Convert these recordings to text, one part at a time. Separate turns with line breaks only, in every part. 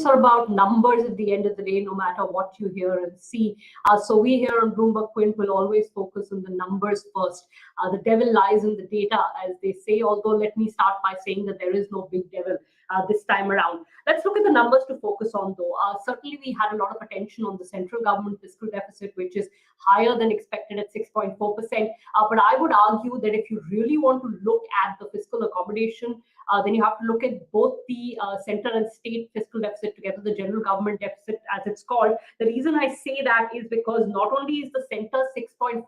are about numbers at the end of the day, no matter what you hear and see. So we here on BloombergQuint will always focus on the numbers first. The devil lies in the data, as they say, although let me start by saying that there is no big devil this time around. Let's look at the numbers to focus on, though. Certainly, we had a lot of attention on the central government fiscal deficit, which is higher than expected at 6.4%. But I would argue that if you really want to look at the fiscal accommodation, then you have to look at both the center and state fiscal deficit together, the general government deficit, as it's called. The reason I say that is because not only is the center 6.4%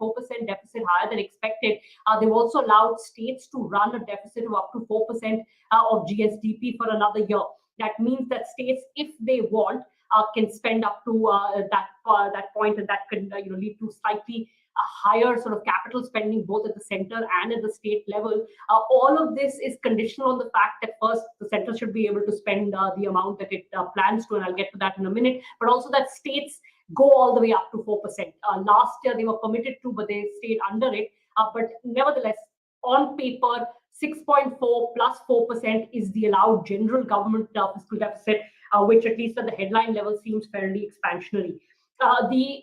deficit higher than expected, they've also allowed states to run a deficit of up to 4% of GSDP for another year. That means that states, if they want, can spend up to that point, and that can lead to slightly higher sort of capital spending both at the center and at the state level. All of this is conditional on the fact that first the center should be able to spend the amount that it plans to, and I'll get to that in a minute, but also that states go all the way up to 4%. Last year they were permitted to, but they stayed under it. But nevertheless, on paper, 6.4 plus 4% is the allowed general government fiscal deficit, which at least at the headline level seems fairly expansionary. The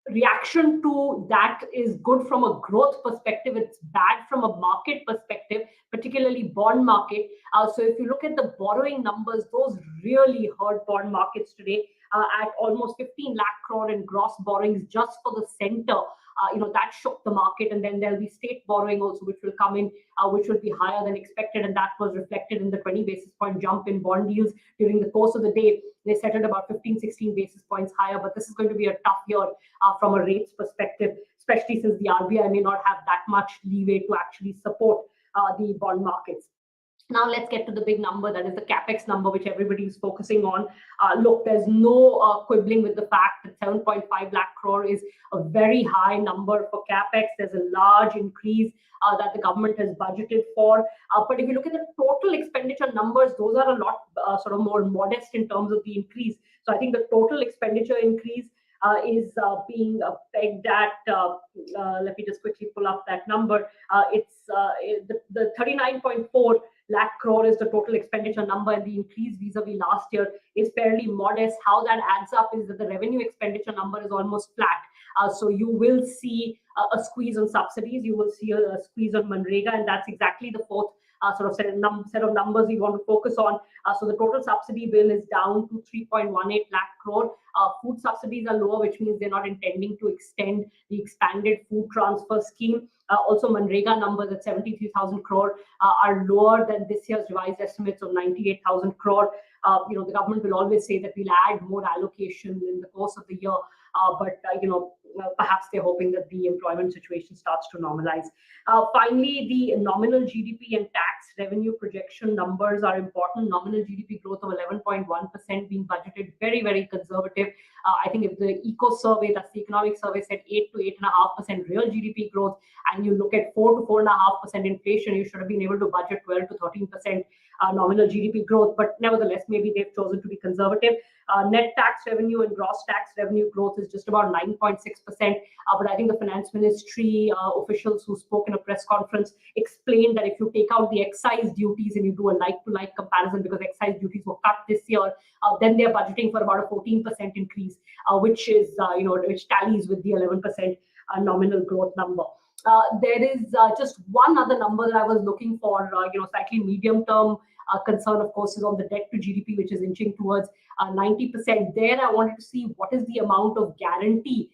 reaction to that is good from a growth perspective. It's bad from a market perspective, particularly bond market. So if you look at the borrowing numbers, those really hurt bond markets today at almost 15 lakh crore in gross borrowings just for the center. That shook the market, and then there'll be state borrowing also, which will come in, which will be higher than expected, and that was reflected in the 20 basis point jump in bond yields during the course of the day. They settled about 15-16 basis points higher, but this is going to be a tough year from a rates perspective, especially since the RBI may not have that much leeway to actually support the bond markets. Now let's get to the big number, that is the Capex number, which everybody is focusing on. Look, there's no quibbling with the fact that 7.5 lakh crore is a very high number for Capex. There's a large increase that the government has budgeted for. But if you look at the total expenditure numbers, those are a lot sort of more modest in terms of the increase. So I think the total expenditure increase is being pegged at, let me just quickly pull up that number. It's the 39.4 lakh crore is the total expenditure number, and the increase vis-a-vis last year is fairly modest. How that adds up is that the revenue expenditure number is almost flat. So you will see a squeeze on subsidies, you will see a squeeze on Manrega, and that's exactly the fourth sort of set of numbers we want to focus on. So the total subsidy bill is down to 3.18 lakh crore. Food subsidies are lower, which means they're not intending to extend the expanded food transfer scheme. Also, Manrega numbers at 73,000 crore are lower than this year's revised estimates of 98,000 crore. The government will always say that we'll add more allocation in the course of the year, but perhaps they're hoping that the employment situation starts to normalize. Finally, the nominal GDP and tax revenue projection numbers are important. Nominal GDP growth of 11.1% being budgeted, very, very conservative. I think if the ECO survey, that's the economic survey, said 8 to 8.5% real GDP growth, and you look at 4 to 4.5% inflation, you should have been able to budget 12 to 13% nominal GDP growth. But nevertheless, maybe they've chosen to be conservative. Net tax revenue and gross tax revenue growth is just about 9.6%. But I think the finance ministry officials who spoke in a press conference explained that if you take out the excise duties and you do a like-to-like comparison, because excise duties were cut this year, then they're budgeting for about a 14% increase, which is which tallies with the 11% nominal growth number. There is just one other number that I was looking for, slightly medium-term concern, of course, is on the debt to GDP, which is inching towards 90%. There, I wanted to see what is the amount of guarantee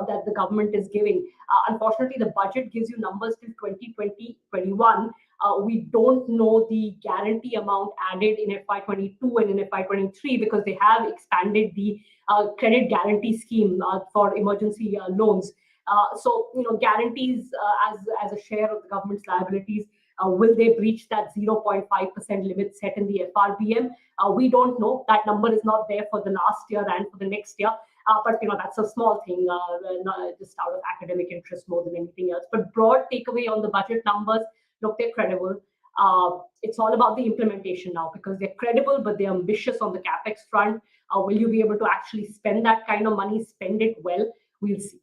that the government is giving. Unfortunately, the budget gives you numbers till 2020-21. We don't know the guarantee amount added in FY22 and in FY23 because they have expanded the credit guarantee scheme for emergency loans. So, guarantees as a share of the government's liabilities, will they breach that 0.5% limit set in the FRBM? We don't know. That number is not there for the last year and for the next year. But that's a small thing, just out of academic interest more than anything else. But broad takeaway on the budget numbers, look, they're credible. It's all about the implementation now because they're credible, but they're ambitious on the Capex front. Will you be able to actually spend that kind of money, spend it well? We'll see.